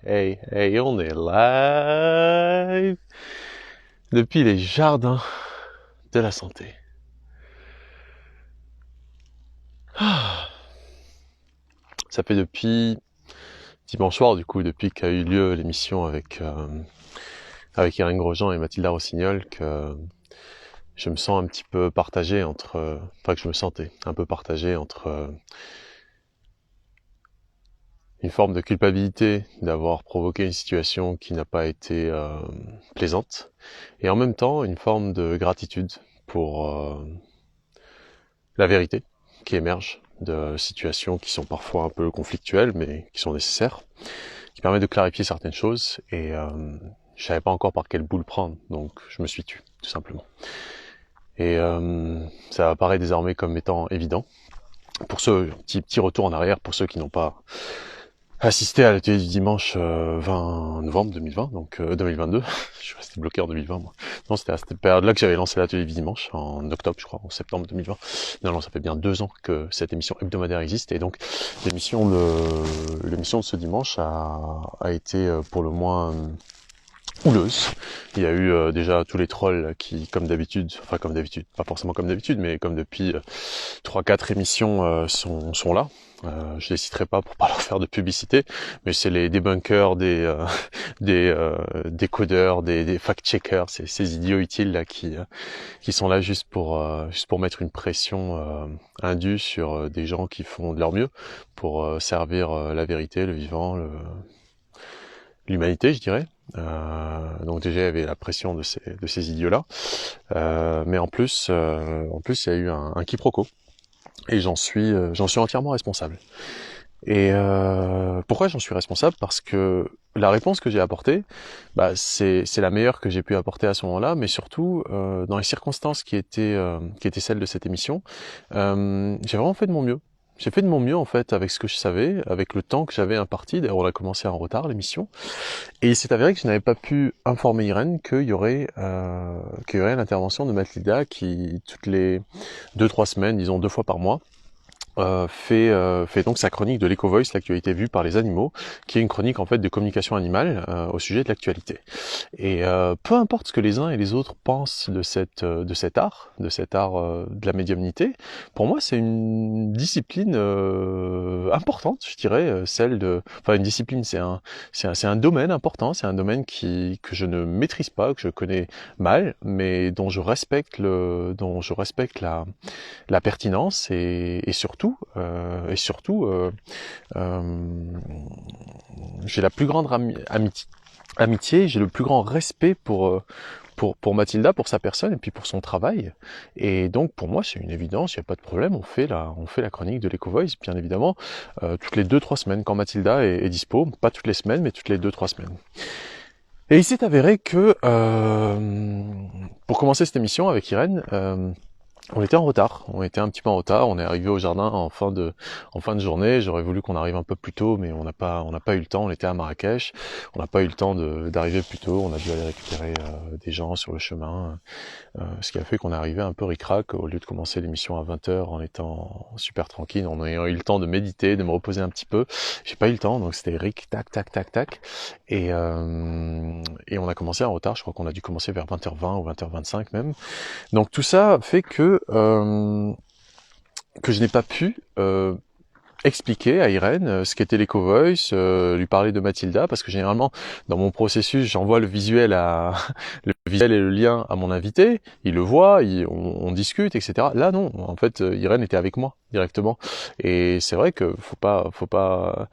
Hey, on est live depuis les jardins de la santé. Ça fait depuis dimanche soir, du coup, depuis qu'a eu lieu l'émission avec Irène Grosjean et Mathilda Rossignol, que je me sens un petit peu partagé entre, enfin que je me sentais un peu partagé entre une forme de culpabilité d'avoir provoqué une situation qui n'a pas été plaisante, et en même temps une forme de gratitude pour la vérité qui émerge de situations qui sont parfois un peu conflictuelles, mais qui sont nécessaires, qui permettent de clarifier certaines choses, et je savais pas encore par quel bout le prendre, donc je me suis tu, tout simplement. Et ça apparaît désormais comme étant évident. Pour ceux, petit retour en arrière, pour ceux qui n'ont pas assisté à l'atelier du dimanche 20 novembre 2020, donc 2022. Je suis resté bloqué en 2020, moi. Non, c'était à cette période-là que j'avais lancé l'atelier du dimanche, en octobre, je crois, en septembre 2020. Non, ça fait bien 2 ans que cette émission hebdomadaire existe, et donc l'émission de ce dimanche a été pour le moins houleuse. Il y a eu déjà tous les trolls qui, comme d'habitude, enfin comme d'habitude, pas forcément comme d'habitude, mais comme depuis 3-4 émissions sont là. Je les citerai pas pour pas leur faire de publicité, mais c'est les débunkers, des codeurs, des fact-checkers, ces idiots utiles là qui sont là juste pour mettre une pression indue sur des gens qui font de leur mieux pour servir la vérité, le vivant, l'humanité, je dirais. Donc déjà il y avait la pression de ces idiots-là, mais en plus il y a eu un quiproquo, et j'en suis entièrement responsable. Et pourquoi j'en suis responsable? Parce que la réponse que j'ai apportée, c'est la meilleure que j'ai pu apporter à ce moment-là, mais surtout dans les circonstances qui étaient celles de cette émission, j'ai vraiment fait de mon mieux. J'ai fait de mon mieux en fait avec ce que je savais, avec le temps que j'avais imparti. D'ailleurs, on a commencé en retard l'émission, et il s'est avéré que je n'avais pas pu informer Irène qu'il y aurait l'intervention de Mathilda qui, toutes les 2-3 semaines, disons 2 fois par mois, fait donc sa chronique de l'Eco-Voice, l'actualité vue par les animaux, qui est une chronique en fait de communication animale au sujet de l'actualité. Et peu importe ce que les uns et les autres pensent de cet art, de la médiumnité, pour moi c'est une discipline importante, je dirais, enfin une discipline, c'est un domaine important, c'est un domaine que je ne maîtrise pas, que je connais mal, mais dont je respecte la pertinence, et surtout j'ai la plus grande amitié, j'ai le plus grand respect pour Mathilda, pour sa personne et puis pour son travail. Et donc pour moi c'est une évidence, il n'y a pas de problème, on fait la chronique de l'Eco-Voice, bien évidemment, toutes les 2-3 semaines quand Mathilda est dispo, pas toutes les semaines mais toutes les 2-3 semaines. Et il s'est avéré que pour commencer cette émission avec Irène, on était en retard, on était un petit peu en retard, on est arrivé au jardin en fin de journée. J'aurais voulu qu'on arrive un peu plus tôt, mais on n'a pas eu le temps, on était à Marrakech, on n'a pas eu le temps d'arriver plus tôt, on a dû aller récupérer des gens sur le chemin, ce qui a fait qu'on est arrivé un peu ric-rac, au lieu de commencer l'émission à 20h en étant super tranquille, en ayant eu le temps de méditer, de me reposer un petit peu. J'ai pas eu le temps, donc c'était ric, tac, tac, tac, tac, et on a commencé en retard, je crois qu'on a dû commencer vers 20h20 ou 20h25 même. Donc tout ça fait que je n'ai pas pu expliquer à Irène ce qu'était l'Eco-Voice, lui parler de Mathilda, parce que généralement dans mon processus j'envoie le visuel le visuel et le lien à mon invité, il le voit, on discute, etc. Là non, en fait Irène était avec moi directement, et c'est vrai que faut pas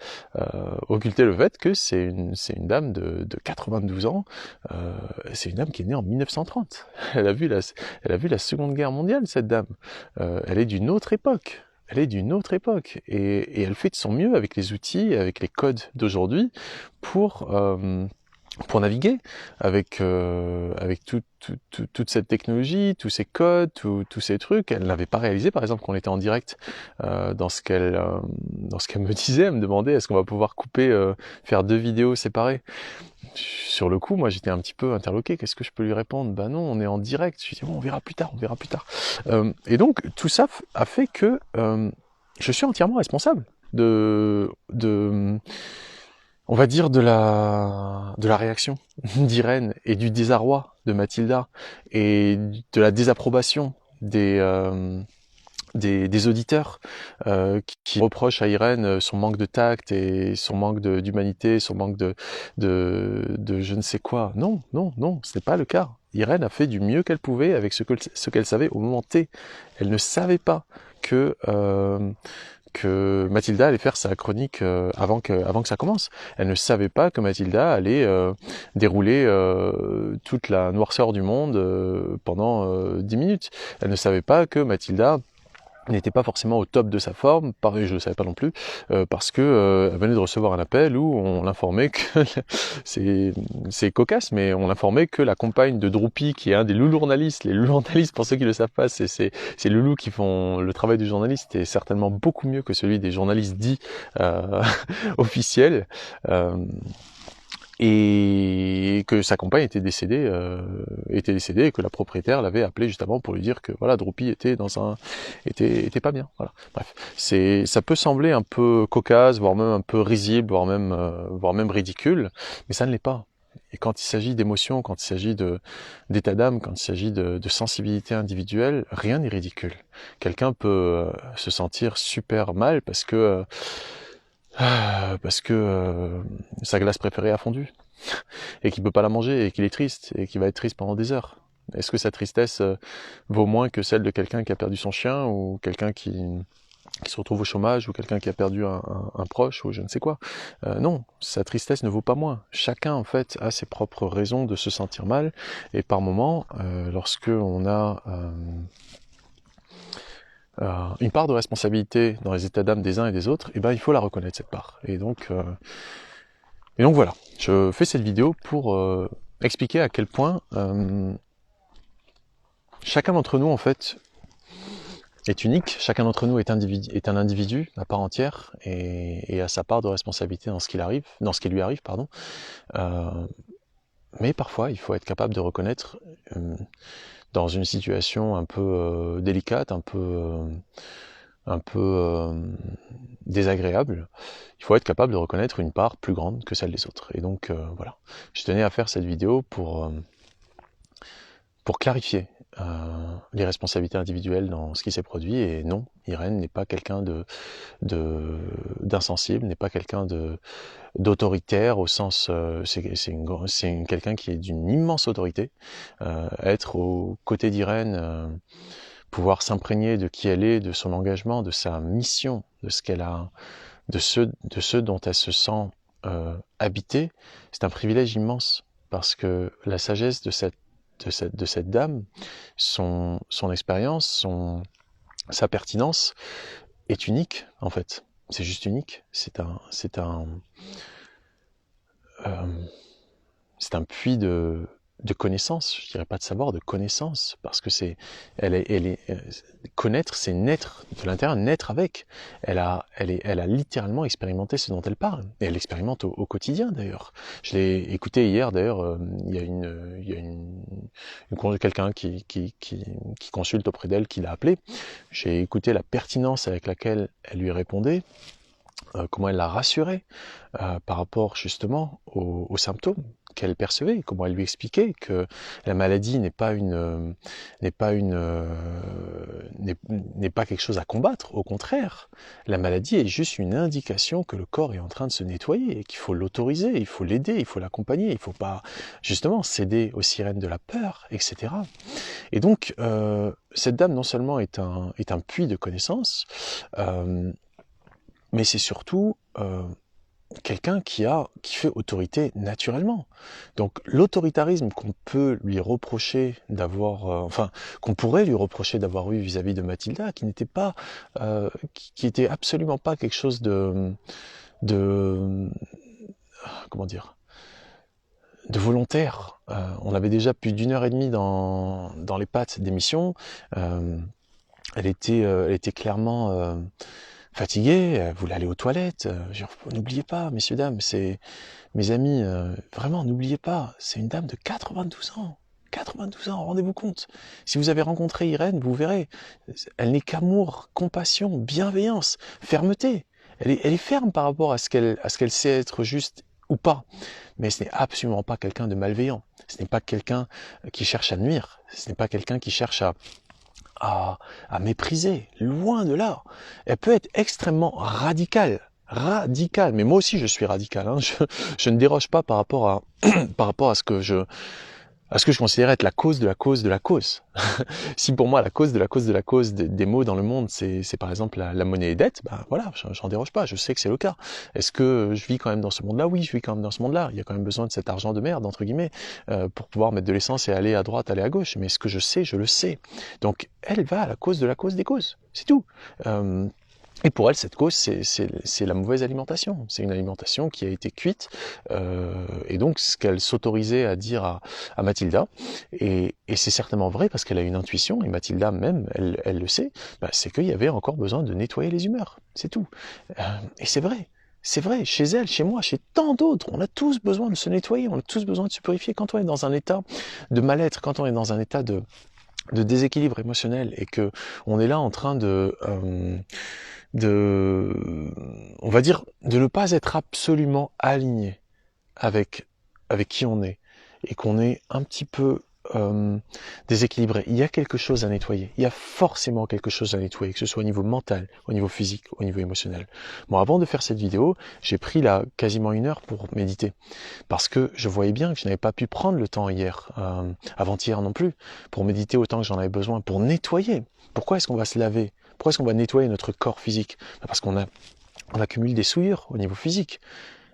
occulter le fait que c'est une dame de 92 ans, c'est une dame qui est née en 1930. Elle a vu la Seconde Guerre mondiale, cette dame. Elle est d'une autre époque. Elle est d'une autre époque, et elle fait de son mieux avec les outils, avec les codes d'aujourd'hui pour naviguer avec toute cette technologie, tous ces codes, tous ces trucs. Elle n'avait pas réalisé, par exemple, qu'on était en direct dans ce qu'elle me disait. Elle me demandait est-ce qu'on va pouvoir faire 2 vidéos séparées. Sur le coup, moi j'étais un petit peu interloqué, qu'est-ce que je peux lui répondre? Bah non, on est en direct. Je lui dis bon, on verra plus tard. Et donc tout ça a fait que je suis entièrement responsable de on va dire de la réaction d'Irène et du désarroi de Mathilda et de la désapprobation des auditeurs qui reprochent à Irène son manque de tact et son manque d'humanité, son manque de je ne sais quoi. Non, non, non, ce n'est pas le cas. Irène a fait du mieux qu'elle pouvait avec ce qu'elle savait au moment T. Elle ne savait pas que Mathilda allait faire sa chronique avant que ça commence. Elle ne savait pas que Mathilda allait dérouler toute la noirceur du monde pendant 10 minutes. Elle ne savait pas que Mathilda n'était pas forcément au top de sa forme, pareil, je ne le savais pas non plus, parce que elle venait de recevoir un appel où on l'informait que, c'est cocasse, mais on l'informait que la compagne de Droupi, qui est un des loup-journalistes, les loup-journalistes, pour ceux qui ne le savent pas, c'est les loulous qui font le travail du journaliste, et certainement beaucoup mieux que celui des journalistes dits officiels, et que sa compagne était décédée et que la propriétaire l'avait appelé justement pour lui dire que voilà, Droupi était était pas bien. Voilà. Bref, ça peut sembler un peu cocasse, voire même un peu risible, voire même ridicule, mais ça ne l'est pas. Et quand il s'agit d'émotions, quand il s'agit d'état d'âme, quand il s'agit de sensibilité individuelle, rien n'est ridicule. Quelqu'un peut se sentir super mal parce que sa glace préférée a fondu et qu'il peut pas la manger et qu'il est triste et qu'il va être triste pendant des heures. Est-ce que sa tristesse vaut moins que celle de quelqu'un qui a perdu son chien ou quelqu'un qui se retrouve au chômage ou quelqu'un qui a perdu un proche ou je ne sais quoi? Non, sa tristesse ne vaut pas moins. Chacun en fait a ses propres raisons de se sentir mal et par moment, lorsque on a une part de responsabilité dans les états d'âme des uns et des autres, et ben il faut la reconnaître cette part. Et donc voilà, je fais cette vidéo pour expliquer à quel point chacun d'entre nous en fait est unique, chacun d'entre nous est un individu à part entière et a sa part de responsabilité dans ce qui lui arrive, pardon. Mais parfois il faut être capable de reconnaître dans une situation un peu délicate, un peu désagréable, il faut être capable de reconnaître une part plus grande que celle des autres. Et donc voilà, je tenais à faire cette vidéo pour clarifier les responsabilités individuelles dans ce qui s'est produit. Et non, Irène n'est pas quelqu'un d'insensible, n'est pas quelqu'un d'autoritaire au sens c'est quelqu'un qui est d'une immense autorité. Être aux côtés d'Irène, pouvoir s'imprégner de qui elle est, de son engagement, de sa mission, de ce qu'elle a, de ce dont elle se sent habitée, c'est un privilège immense parce que la sagesse de cette dame, son expérience, sa pertinence est unique en fait. C'est juste unique. C'est un puits de connaissance, je dirais pas de savoir, de connaissance, parce que connaître, c'est naître de l'intérieur, naître avec. Elle a littéralement expérimenté ce dont elle parle, et elle l'expérimente au quotidien d'ailleurs. Je l'ai écouté hier d'ailleurs, il y a quelqu'un qui consulte auprès d'elle, qui l'a appelé. J'ai écouté la pertinence avec laquelle elle lui répondait, comment elle l'a rassurée par rapport justement aux symptômes qu'elle percevait, comment elle lui expliquait que la maladie n'est pas quelque chose à combattre, au contraire, la maladie est juste une indication que le corps est en train de se nettoyer et qu'il faut l'autoriser, il faut l'aider, il faut l'accompagner, il ne faut pas justement céder aux sirènes de la peur, etc. Et donc cette dame non seulement est un puits de connaissances, mais c'est surtout quelqu'un qui fait autorité naturellement. Donc l'autoritarisme qu'on peut lui reprocher d'avoir, qu'on pourrait lui reprocher d'avoir eu vis-à-vis de Mathilda, qui n'était pas, qui était absolument pas quelque chose de comment dire, de volontaire. On avait déjà plus d'1 h 30 dans les pattes d'émission. Elle était clairement fatiguée, elle voulait aller aux toilettes. N'oubliez pas, messieurs, dames, c'est mes amis, vraiment, n'oubliez pas, c'est une dame de 92 ans. 92 ans, rendez-vous compte. Si vous avez rencontré Irène, vous verrez, elle n'est qu'amour, compassion, bienveillance, fermeté. Elle est ferme par rapport à ce qu'elle sait être juste ou pas. Mais ce n'est absolument pas quelqu'un de malveillant. Ce n'est pas quelqu'un qui cherche à nuire. Ce n'est pas quelqu'un qui cherche à mépriser. Loin de là. Elle peut être extrêmement radicale. Radicale. Mais moi aussi, je suis radical. Hein. Je ne déroge pas par rapport à, par rapport à ce que je considère être la cause de la cause de la cause. Si pour moi la cause de la cause de la cause des maux dans le monde, c'est par exemple la monnaie et dette, ben voilà, j'en déroge pas, je sais que c'est le cas. Est-ce que je vis quand même dans ce monde-là? Oui, je vis quand même dans ce monde-là. Il y a quand même besoin de cet argent de merde, entre guillemets, pour pouvoir mettre de l'essence et aller à droite, aller à gauche. Mais ce que je sais, je le sais. Donc elle va à la cause de la cause des causes, c'est tout. Et pour elle, cette cause, c'est la mauvaise alimentation. C'est une alimentation qui a été cuite. Et donc, ce qu'elle s'autorisait à dire à Mathilda, et c'est certainement vrai parce qu'elle a une intuition, et Mathilda même, elle le sait, bah, c'est qu'il y avait encore besoin de nettoyer les humeurs. C'est tout. Et c'est vrai. C'est vrai, chez elle, chez moi, chez tant d'autres, on a tous besoin de se nettoyer, on a tous besoin de se purifier. Quand on est dans un état de mal-être, quand on est dans un état de déséquilibre émotionnel et que on est là en train on va dire, de ne pas être absolument aligné avec qui on est et qu'on est un petit peu déséquilibré. Il y a quelque chose à nettoyer. Il y a forcément quelque chose à nettoyer, que ce soit au niveau mental, au niveau physique, au niveau émotionnel. Bon, avant de faire cette vidéo, j'ai pris là quasiment 1 heure pour méditer parce que je voyais bien que je n'avais pas pu prendre le temps hier, avant-hier non plus, pour méditer autant que j'en avais besoin, pour nettoyer. Pourquoi est-ce qu'on va se laver? Pourquoi est-ce qu'on va nettoyer notre corps physique? Parce qu'on accumule des souillures au niveau physique.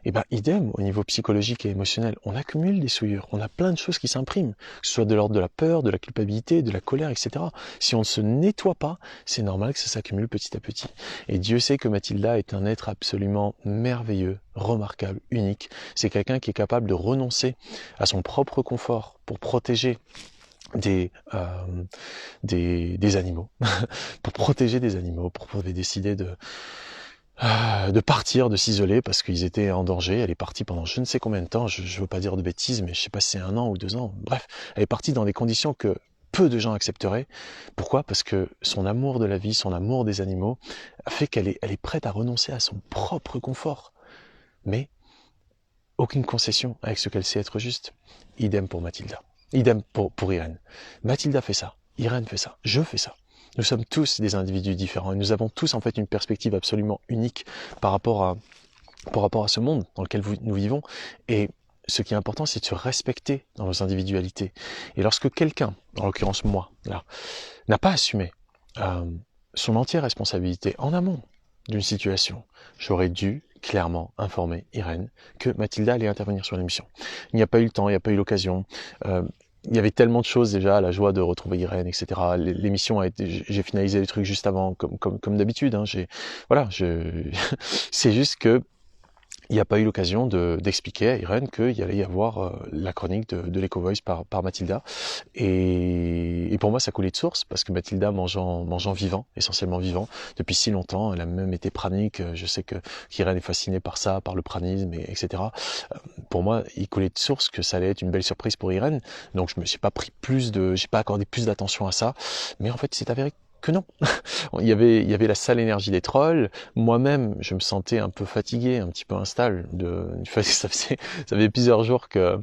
Et ben idem au niveau psychologique et émotionnel, on accumule des souillures, on a plein de choses qui s'impriment, que ce soit de l'ordre de la peur, de la culpabilité, de la colère, etc. Si on ne se nettoie pas, c'est normal que ça s'accumule petit à petit. Et Dieu sait que Mathilda est un être absolument merveilleux, remarquable, unique. C'est quelqu'un qui est capable de renoncer à son propre confort pour protéger des animaux, pour protéger des animaux, pour décider de partir, de s'isoler parce qu'ils étaient en danger. Elle est partie pendant je ne sais combien de temps, je veux pas dire de bêtises, mais je sais pas si c'est 1 an ou 2 ans. Bref, elle est partie dans des conditions que peu de gens accepteraient. Pourquoi? Parce que son amour de la vie, son amour des animaux a fait qu'elle est prête à renoncer à son propre confort. Mais aucune concession avec ce qu'elle sait être juste. Idem pour Mathilda. Idem pour Irène. Mathilda fait ça. Irène fait ça. Je fais ça. Nous sommes tous des individus différents et nous avons tous en fait une perspective absolument unique par rapport à ce monde dans lequel nous vivons. Et ce qui est important, c'est de se respecter dans nos individualités. Et lorsque quelqu'un, en l'occurrence moi, là, n'a pas assumé son entière responsabilité en amont d'une situation, j'aurais dû clairement informer Irène que Mathilda allait intervenir sur l'émission. Il n'y a pas eu le temps, il n'y a pas eu l'occasion. Il y avait tellement de choses déjà, la joie de retrouver Irène, etc. L'émission a été, j'ai finalisé les trucs juste avant, comme d'habitude. Hein. C'est juste que il n'y a pas eu l'occasion d'expliquer à Irène qu'il allait y avoir la chronique de l'Eco-Voice par Mathilda. Et pour moi, ça coulait de source, parce que Mathilda, mangeant vivant, essentiellement vivant, depuis si longtemps, elle a même été pranique. Je sais qu'Irène est fascinée par ça, par le pranisme, etc. Pour moi, il coulait de source que ça allait être une belle surprise pour Irène. Donc je me suis pas j'ai pas accordé plus d'attention à ça. Mais en fait, c'est avéré que non. il y avait la sale énergie des trolls. Moi-même, je me sentais un peu fatigué, un petit peu instable. Ça faisait plusieurs jours que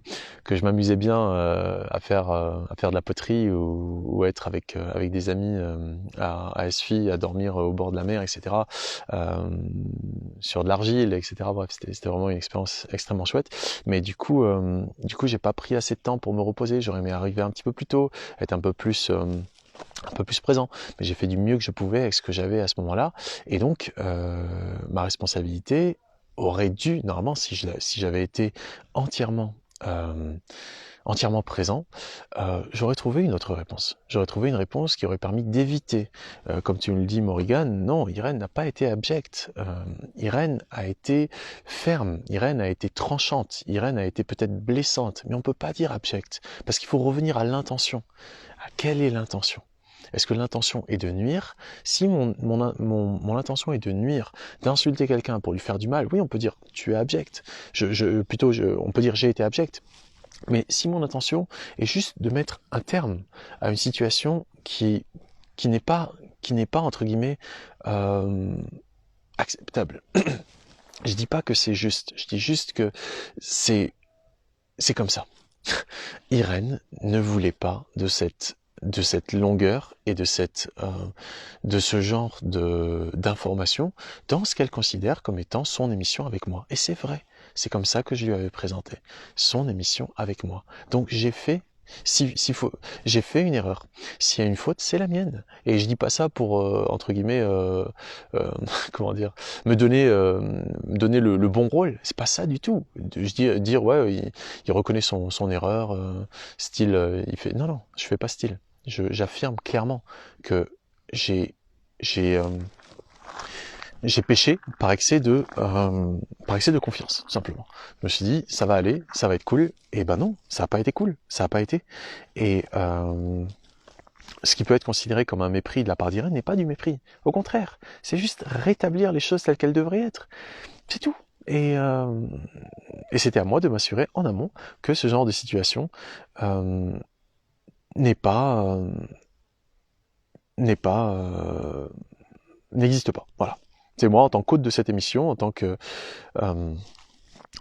je m'amusais bien à faire de la poterie ou être avec des amis à Esfi, à dormir au bord de la mer, etc. Sur de l'argile, etc. Bref, c'était vraiment une expérience extrêmement chouette. Mais du coup, j'ai pas pris assez de temps pour me reposer. J'aurais aimé arriver un petit peu plus tôt, être un peu plus présent, mais j'ai fait du mieux que je pouvais avec ce que j'avais à ce moment-là, et donc ma responsabilité aurait dû, normalement, si j'avais été entièrement présent, j'aurais trouvé une autre réponse. J'aurais trouvé une réponse qui aurait permis d'éviter, comme tu me le dis Morrigan, non, Irène n'a pas été abjecte, Irène a été ferme, Irène a été tranchante, Irène a été peut-être blessante, mais on ne peut pas dire abjecte, parce qu'il faut revenir à l'intention. Quelle est l'intention? Est-ce que l'intention est de nuire? Si mon intention est de nuire, d'insulter quelqu'un pour lui faire du mal, oui, on peut dire tu es abject. On peut dire j'ai été abject. Mais si mon intention est juste de mettre un terme à une situation qui n'est pas entre guillemets acceptable. Je dis pas que c'est juste, je dis juste que c'est comme ça. Irène ne voulait pas de cette longueur et de ce genre d'informations dans ce qu'elle considère comme étant son émission avec moi. Et c'est vrai, c'est comme ça que je lui avais présenté son émission avec moi. Donc j'ai fait une erreur. S'il y a une faute, c'est la mienne. Et je dis pas ça pour entre guillemets comment dire, me donner le bon rôle. C'est pas ça du tout. Je dis dire ouais, il reconnaît son erreur, style il fait non, je fais pas style. J'affirme clairement que j'ai j'ai euh, j'ai péché par excès de confiance, tout simplement. Je me suis dit, ça va aller, ça va être cool. Et ben non, ça n'a pas été cool, ça n'a pas été. Et ce qui peut être considéré comme un mépris de la part d'Irène n'est pas du mépris. Au contraire, c'est juste rétablir les choses telles qu'elles devraient être. C'est tout. Et c'était à moi de m'assurer en amont que ce genre de situation euh, n'est pas n'est pas n'existe pas. Voilà. C'est moi en tant qu'hôte de cette émission, euh,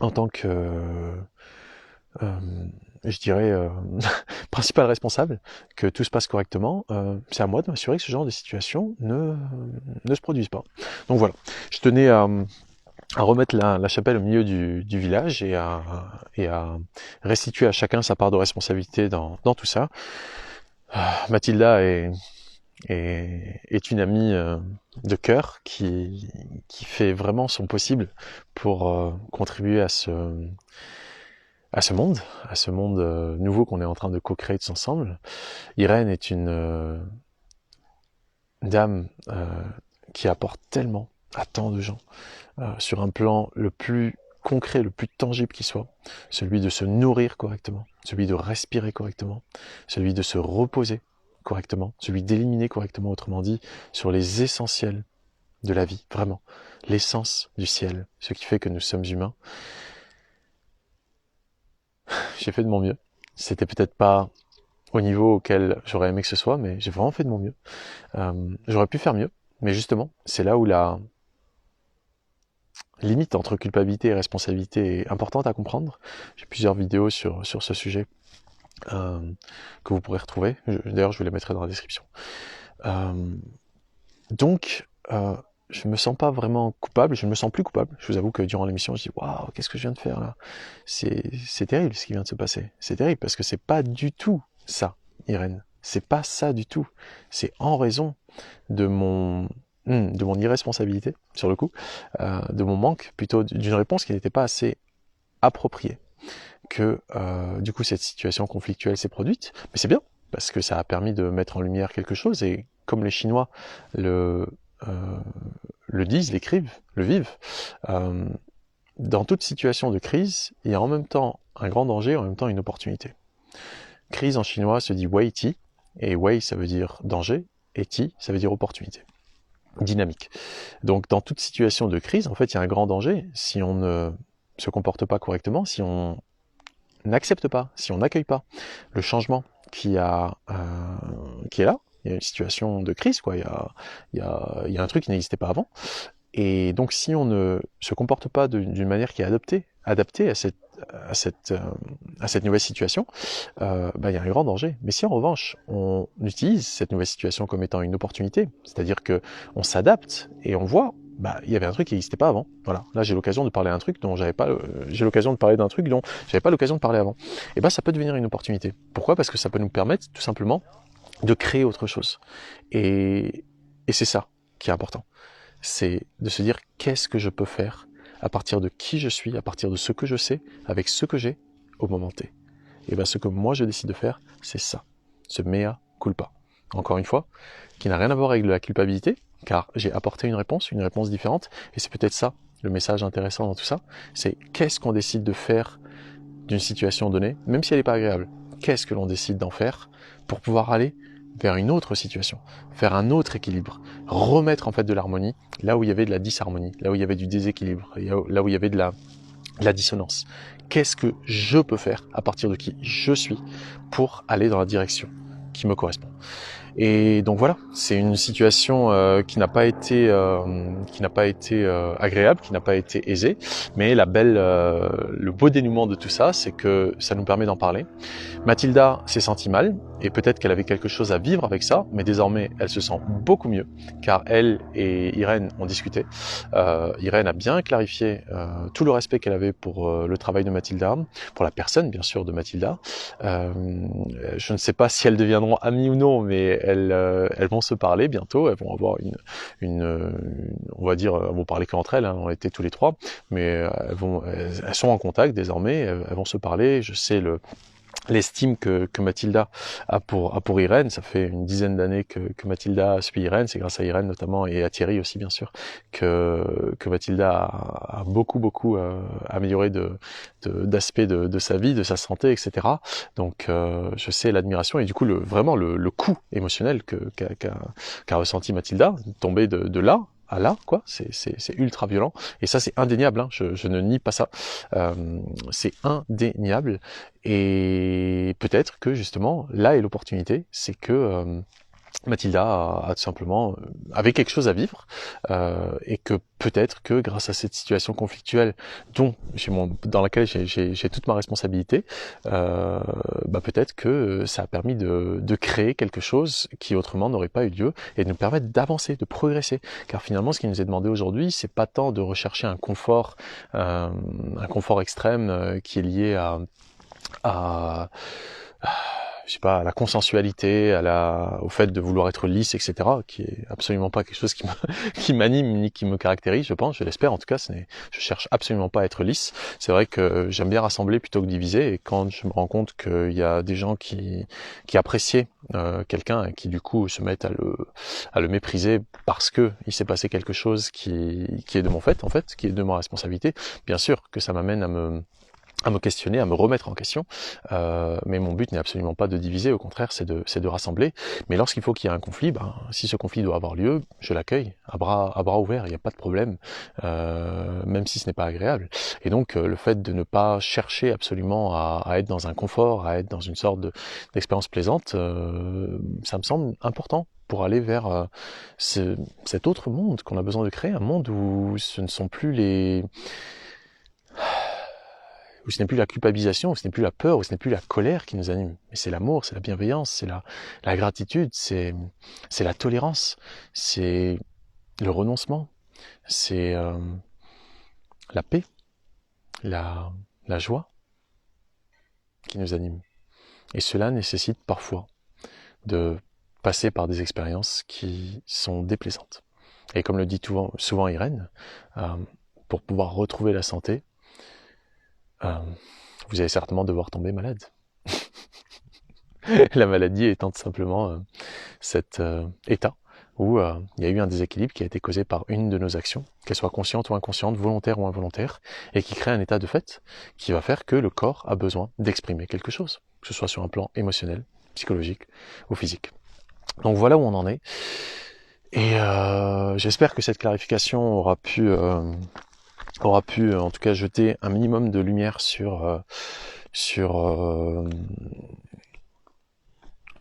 en tant que je dirais principal responsable, que tout se passe correctement. C'est à moi de m'assurer que ce genre de situation ne se produise pas. Donc voilà, je tenais à remettre la chapelle au milieu du village et à restituer à chacun sa part de responsabilité dans tout ça. Mathilda est une amie de cœur qui fait vraiment son possible pour contribuer à ce monde nouveau qu'on est en train de co-créer tous ensemble. Irène est une dame qui apporte tellement à tant de gens sur un plan le plus concret, le plus tangible qui soit, celui de se nourrir correctement, celui de respirer correctement, celui de se reposer correctement, celui d'éliminer correctement, autrement dit, sur les essentiels de la vie, vraiment, l'essence du ciel, ce qui fait que nous sommes humains. J'ai fait de mon mieux. C'était peut-être pas au niveau auquel j'aurais aimé que ce soit, mais j'ai vraiment fait de mon mieux. J'aurais pu faire mieux, mais justement, c'est là où la limite entre culpabilité et responsabilité est importante à comprendre. J'ai plusieurs vidéos sur ce sujet que vous pourrez retrouver. D'ailleurs, je vous les mettrai dans la description. Donc, je me sens pas vraiment coupable, je ne me sens plus coupable. Je vous avoue que durant l'émission, je dis waouh, qu'est-ce que je viens de faire là? C'est terrible ce qui vient de se passer. C'est terrible parce que c'est pas du tout ça, Irène. C'est pas ça du tout. C'est en raison de mon irresponsabilité, sur le coup, de mon manque, plutôt d'une réponse qui n'était pas assez appropriée, que du coup cette situation conflictuelle s'est produite. Mais c'est bien, parce que ça a permis de mettre en lumière quelque chose, et comme les Chinois le disent, l'écrivent, le vivent, dans toute situation de crise, il y a en même temps un grand danger, en même temps une opportunité. Crise en chinois se dit wei ti, et wei ça veut dire danger, et ti ça veut dire opportunité. Dynamique. Donc dans toute situation de crise, en fait, il y a un grand danger si on ne se comporte pas correctement, si on n'accepte pas, si on n'accueille pas le changement qui est là. Il y a une situation de crise, quoi. Il y a un truc qui n'existait pas avant. Et donc si on ne se comporte pas d'une manière qui est adaptée à cette nouvelle situation, il y a un grand danger. Mais si en revanche on utilise cette nouvelle situation comme étant une opportunité, c'est-à-dire que on s'adapte et on voit, il y avait un truc qui n'existait pas avant. Voilà, là j'ai l'occasion de parler d'un truc dont j'avais pas, j'ai l'occasion de parler d'un truc dont j'avais pas l'occasion de parler avant. Et ça peut devenir une opportunité. Pourquoi? Parce que ça peut nous permettre tout simplement de créer autre chose. Et c'est ça qui est important. C'est de se dire qu'est-ce que je peux faire à partir de qui je suis, à partir de ce que je sais, avec ce que j'ai au moment T. Et ce que moi je décide de faire, c'est ça, ce mea culpa. Encore une fois, qui n'a rien à voir avec la culpabilité, car j'ai apporté une réponse différente, et c'est peut-être ça le message intéressant dans tout ça, c'est qu'est-ce qu'on décide de faire d'une situation donnée, même si elle n'est pas agréable. Qu'est-ce que l'on décide d'en faire pour pouvoir aller vers une autre situation, faire un autre équilibre, remettre en fait de l'harmonie là où il y avait de la disharmonie, là où il y avait du déséquilibre, là où il y avait de la dissonance. Qu'est-ce que je peux faire à partir de qui je suis pour aller dans la direction qui me correspond? Et donc voilà, c'est une situation qui n'a pas été agréable, qui n'a pas été aisée, mais le beau dénouement de tout ça, c'est que ça nous permet d'en parler. Mathilda s'est sentie mal, et peut-être qu'elle avait quelque chose à vivre avec ça, mais désormais elle se sent beaucoup mieux, car elle et Irène ont discuté. Irène a bien clarifié tout le respect qu'elle avait pour le travail de Mathilda, pour la personne bien sûr de Mathilda. Je ne sais pas si elles deviendront amies ou non, mais elles vont se parler bientôt, elles vont avoir on va dire, elles vont parler qu'entre elles, hein, on était tous les trois, mais elles sont en contact désormais, elles vont se parler. Je sais l'estime que Mathilda a pour Irène. Ça fait une dizaine d'années que Mathilda suit Irène. C'est grâce à Irène notamment et à Thierry aussi bien sûr que Mathilda a beaucoup amélioré d'aspects de sa vie, de sa santé, etc. Donc je sais l'admiration et du coup vraiment le coup émotionnel qu'a ressenti Mathilda, tombé de là à là, quoi, c'est ultra violent, et ça c'est indéniable, hein, je ne nie pas ça, c'est indéniable, et peut-être que justement, là est l'opportunité, c'est que Mathilda tout simplement avait quelque chose à vivre, et que peut-être que grâce à cette situation conflictuelle dans laquelle j'ai toute ma responsabilité, peut-être que ça a permis de créer quelque chose qui autrement n'aurait pas eu lieu et de nous permettre d'avancer, de progresser. Car finalement, ce qui nous est demandé aujourd'hui, c'est pas tant de rechercher un confort extrême qui est lié à je sais pas, à la consensualité, au fait de vouloir être lisse, etc., qui est absolument pas quelque chose qui m'anime ni qui me caractérise, je pense, je l'espère en tout cas. Je cherche absolument pas à être lisse. C'est vrai que j'aime bien rassembler plutôt que diviser, et quand je me rends compte qu'il y a des gens qui appréciaient quelqu'un et qui du coup se mettent à le mépriser parce que il s'est passé quelque chose qui est de mon fait, en fait, qui est de ma responsabilité, bien sûr que ça m'amène à me questionner, à me remettre en question, mais mon but n'est absolument pas de diviser, au contraire c'est de rassembler. Mais lorsqu'il faut qu'il y ait un conflit, si ce conflit doit avoir lieu, je l'accueille à bras ouverts, il n'y a pas de problème, même si ce n'est pas agréable. Et donc le fait de ne pas chercher absolument à être dans un confort, à être dans une sorte d'expérience plaisante, ça me semble important pour aller vers cet autre monde qu'on a besoin de créer, un monde où ce ne sont plus où ce n'est plus la culpabilisation, où ce n'est plus la peur, où ce n'est plus la colère qui nous anime, mais c'est l'amour, c'est la bienveillance, c'est la gratitude, c'est la tolérance, c'est le renoncement, c'est la paix, la joie qui nous anime. Et cela nécessite parfois de passer par des expériences qui sont déplaisantes. Et comme le dit souvent Irène, pour pouvoir retrouver la santé, vous allez certainement devoir tomber malade. La maladie étant tout simplement cet état où il y a eu un déséquilibre qui a été causé par une de nos actions, qu'elle soit consciente ou inconsciente, volontaire ou involontaire, et qui crée un état de fait qui va faire que le corps a besoin d'exprimer quelque chose, que ce soit sur un plan émotionnel, psychologique ou physique. Donc voilà où on en est, et j'espère que cette clarification aura pu en tout cas jeter un minimum de lumière sur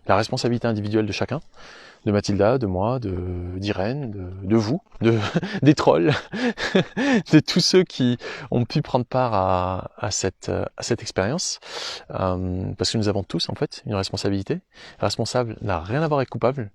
la responsabilité individuelle de chacun, de Mathilda, de moi, d'Irène, de vous, des trolls, de tous ceux qui ont pu prendre part à cette expérience, parce que nous avons tous en fait une responsabilité. Responsable n'a rien à voir avec coupable.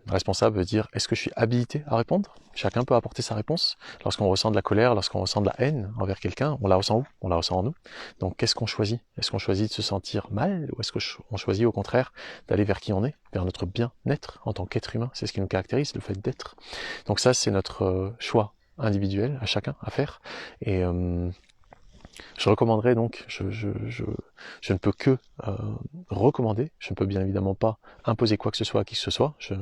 Responsable veut dire, est-ce que je suis habilité à répondre? Chacun peut apporter sa réponse. Lorsqu'on ressent de la colère, lorsqu'on ressent de la haine envers quelqu'un, on la ressent où? On la ressent en nous. Donc qu'est-ce qu'on choisit? Est-ce qu'on choisit de se sentir mal, ou est-ce qu'on choisit au contraire d'aller vers qui on est, vers notre bien-être en tant qu'être humain? C'est ce qui nous caractérise, le fait d'être. Donc ça, c'est notre choix individuel à chacun à faire. Et je recommanderais donc, je ne peux que recommander, je ne peux bien évidemment pas imposer quoi que ce soit à qui que ce soit, ce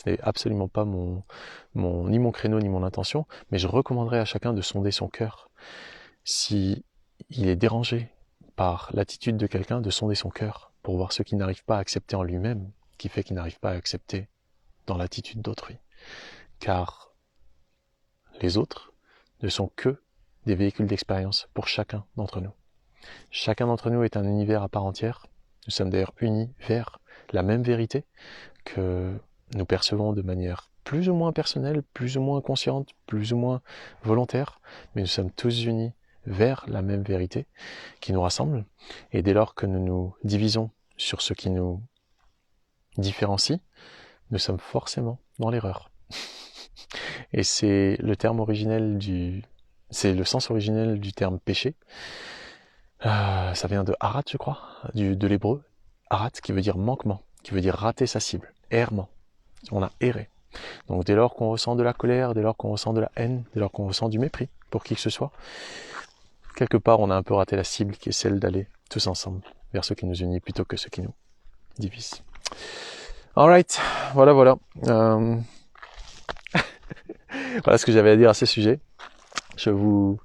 n'est absolument pas ni mon créneau ni mon intention, mais je recommanderais à chacun de sonder son cœur. Si il est dérangé par l'attitude de quelqu'un, de sonder son cœur pour voir ce qu'il n'arrive pas à accepter en lui-même, qui fait qu'il n'arrive pas à accepter dans l'attitude d'autrui. Car les autres ne sont que des véhicules d'expérience pour chacun d'entre nous. Chacun d'entre nous est un univers à part entière. Nous sommes d'ailleurs unis vers la même vérité que nous percevons de manière plus ou moins personnelle, plus ou moins consciente, plus ou moins volontaire, mais nous sommes tous unis vers la même vérité qui nous rassemble. Et dès lors que nous nous divisons sur ce qui nous différencie, nous sommes forcément dans l'erreur. Et c'est le terme originel c'est le sens originel du terme péché. Ça vient de harat, je crois, de l'hébreu. Harat, qui veut dire manquement, qui veut dire rater sa cible, errement. On a erré. Donc dès lors qu'on ressent de la colère, dès lors qu'on ressent de la haine, dès lors qu'on ressent du mépris pour qui que ce soit, quelque part on a un peu raté la cible qui est celle d'aller tous ensemble vers ce qui nous unit plutôt que ce qui nous divise. Alright, voilà. Voilà ce que j'avais à dire à ce sujet. Je vous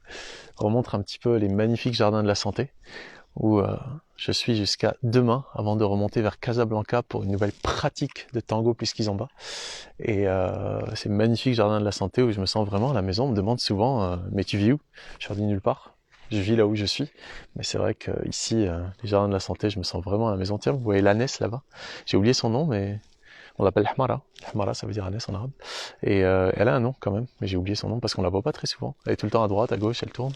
remontre un petit peu les magnifiques jardins de la santé où je suis jusqu'à demain avant de remonter vers Casablanca pour une nouvelle pratique de tango plus kizomba. Et ces magnifiques jardins de la santé où je me sens vraiment à la maison. On me demande souvent mais tu vis où? Je leur dis nulle part. Je vis là où je suis. Mais c'est vrai qu'ici, les jardins de la santé, je me sens vraiment à la maison. Tiens, vous voyez l'ânesse là-bas. J'ai oublié son nom, mais on l'appelle Hmara. Hmara, ça veut dire ânesse en arabe. Et elle a un nom quand même, mais j'ai oublié son nom parce qu'on la voit pas très souvent. Elle est tout le temps à droite, à gauche, elle tourne.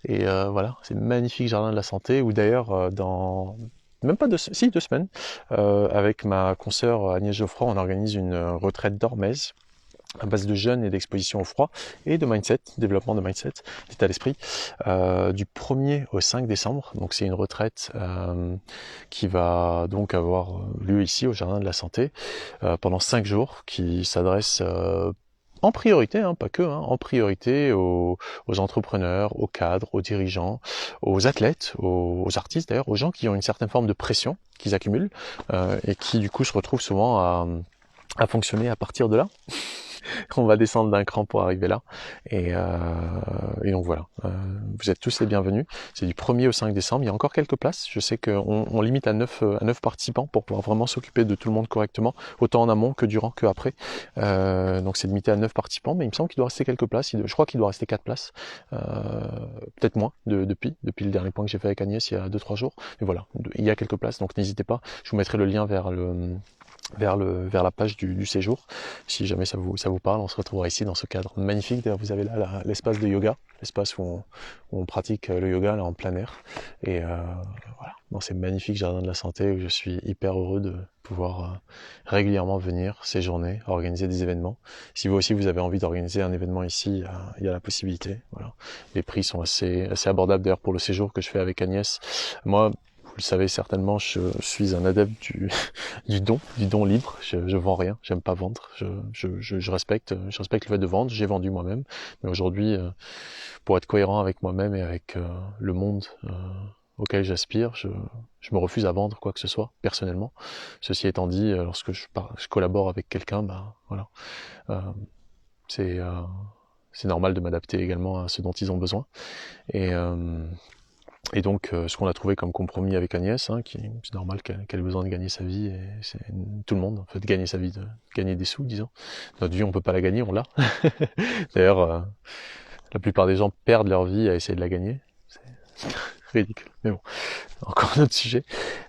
Et voilà, c'est magnifique jardin de la santé où d'ailleurs dans même pas 2 semaines, avec ma consoeur Agnès Geoffroy, on organise une retraite d'hormèse à base de jeûne et d'exposition au froid et de mindset, développement de mindset, d'état d'esprit, du 1er au 5 décembre. Donc c'est une retraite qui va donc avoir lieu ici au Jardin de la Santé pendant 5 jours, qui s'adresse en priorité, pas que, en priorité aux entrepreneurs, aux cadres, aux dirigeants, aux athlètes, aux artistes d'ailleurs, aux gens qui ont une certaine forme de pression qu'ils accumulent et qui du coup se retrouvent souvent à fonctionner à partir de là. On va descendre d'un cran pour arriver là. Et donc voilà, vous êtes tous les bienvenus. C'est du 1er au 5 décembre. Il y a encore quelques places. Je sais qu'on limite à 9 participants pour pouvoir vraiment s'occuper de tout le monde correctement, autant en amont que durant que après. Donc c'est limité à 9 participants, mais il me semble qu'il doit rester quelques places. Je crois qu'il doit rester 4 places. Peut-être moins depuis le dernier point que j'ai fait avec Agnès il y a 2-3 jours. Mais voilà, il y a quelques places, donc n'hésitez pas. Je vous mettrai le lien vers la page du séjour. Si jamais ça vous parle, on se retrouvera ici dans ce cadre magnifique. D'ailleurs, vous avez là l'espace de yoga, l'espace où on pratique le yoga là en plein air. Et voilà, dans ces magnifiques jardins de la santé où je suis hyper heureux de pouvoir régulièrement venir séjourner, organiser des événements. Si vous aussi vous avez envie d'organiser un événement ici, il y a la possibilité. Voilà. Les prix sont assez abordables d'ailleurs pour le séjour que je fais avec Agnès. Moi, vous le savez certainement, je suis un adepte du don libre. Je vends rien, j'aime pas vendre. Je respecte le fait de vendre. J'ai vendu moi-même, mais aujourd'hui, pour être cohérent avec moi-même et avec le monde auquel j'aspire, je me refuse à vendre quoi que ce soit personnellement. Ceci étant dit, lorsque je collabore avec quelqu'un, voilà, c'est normal de m'adapter également à ce dont ils ont besoin. Et donc, ce qu'on a trouvé comme compromis avec Agnès, c'est normal qu'elle ait besoin de gagner sa vie, et c'est tout le monde, en fait, de gagner sa vie, de gagner des sous, disons. Notre vie, on peut pas la gagner, on l'a. D'ailleurs, la plupart des gens perdent leur vie à essayer de la gagner. C'est ridicule. Mais bon, encore un autre sujet.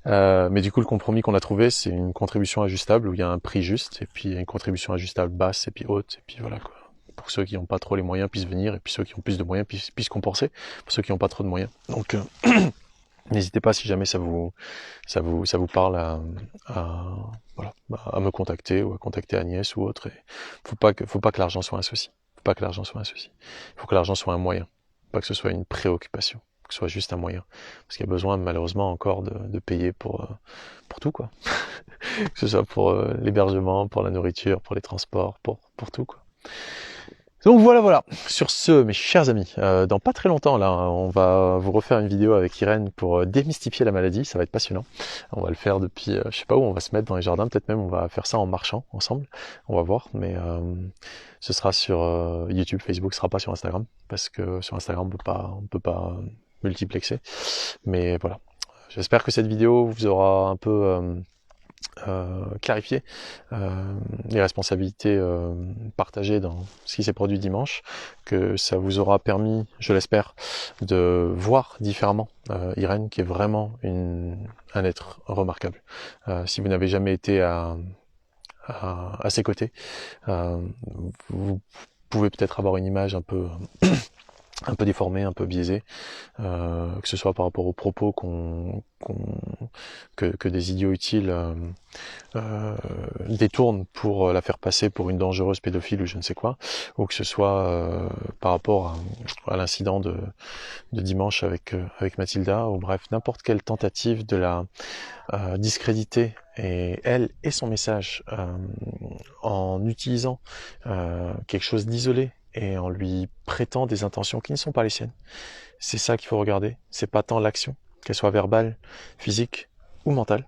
Mais du coup, le compromis qu'on a trouvé, c'est une contribution ajustable où il y a un prix juste, et puis une contribution ajustable basse, et puis haute, et puis voilà quoi. Pour ceux qui n'ont pas trop les moyens puissent venir, et puis ceux qui ont plus de moyens puissent compenser pour ceux qui n'ont pas trop de moyens. Donc n'hésitez pas si jamais ça vous parle à me contacter ou à contacter Agnès ou autre. Et faut pas que l'argent soit un souci. Il faut que l'argent soit un moyen, pas que ce soit une préoccupation, que ce soit juste un moyen. Parce qu'il y a besoin malheureusement encore de payer pour tout quoi. Que ce soit pour l'hébergement, pour la nourriture, pour les transports, pour tout quoi. Donc voilà. Sur ce, mes chers amis, dans pas très longtemps là, on va vous refaire une vidéo avec Irène pour démystifier la maladie. Ça va être passionnant. On va le faire depuis, je sais pas où, on va se mettre dans les jardins. Peut-être même on va faire ça en marchant ensemble. On va voir, mais ce sera sur YouTube, Facebook, ce sera pas sur Instagram parce que sur Instagram on peut pas multiplexer. Mais voilà. J'espère que cette vidéo vous aura un peu clarifier les responsabilités partagées dans ce qui s'est produit dimanche, que ça vous aura permis, je l'espère, de voir différemment Irène, qui est vraiment un être remarquable. Si vous n'avez jamais été à ses côtés, vous pouvez peut-être avoir une image un peu déformée, un peu biaisée, que ce soit par rapport aux propos que des idiots utiles détournent pour la faire passer pour une dangereuse pédophile ou je ne sais quoi, ou que ce soit par rapport à l'incident de dimanche avec Mathilda, ou bref, n'importe quelle tentative de la discréditer, et elle et son message en utilisant quelque chose d'isolé et en lui prêtant des intentions qui ne sont pas les siennes. C'est ça qu'il faut regarder, c'est pas tant l'action, qu'elle soit verbale, physique ou mentale,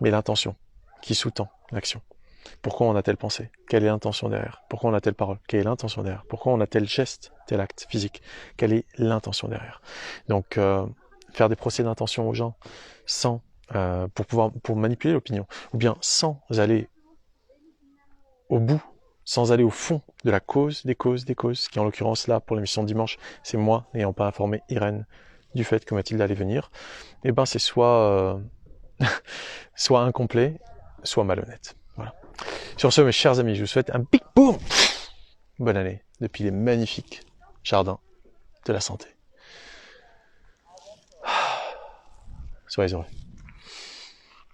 mais l'intention qui sous-tend l'action. Pourquoi on a telle pensée? Quelle est l'intention derrière? Pourquoi on a telle parole? Quelle est l'intention derrière? Pourquoi on a tel geste, tel acte physique? Quelle est l'intention derrière? Donc, faire des procès d'intention aux gens sans pour manipuler l'opinion, ou bien sans aller au bout, sans aller au fond de la cause des causes, qui en l'occurrence là, pour l'émission de dimanche, c'est moi n'ayant pas informé Irène du fait que Mathilde allait venir, et ben c'est soit incomplet, soit malhonnête. Voilà. Sur ce, mes chers amis, je vous souhaite un big boom, bonne année, depuis les magnifiques jardins de la santé. Soyez heureux.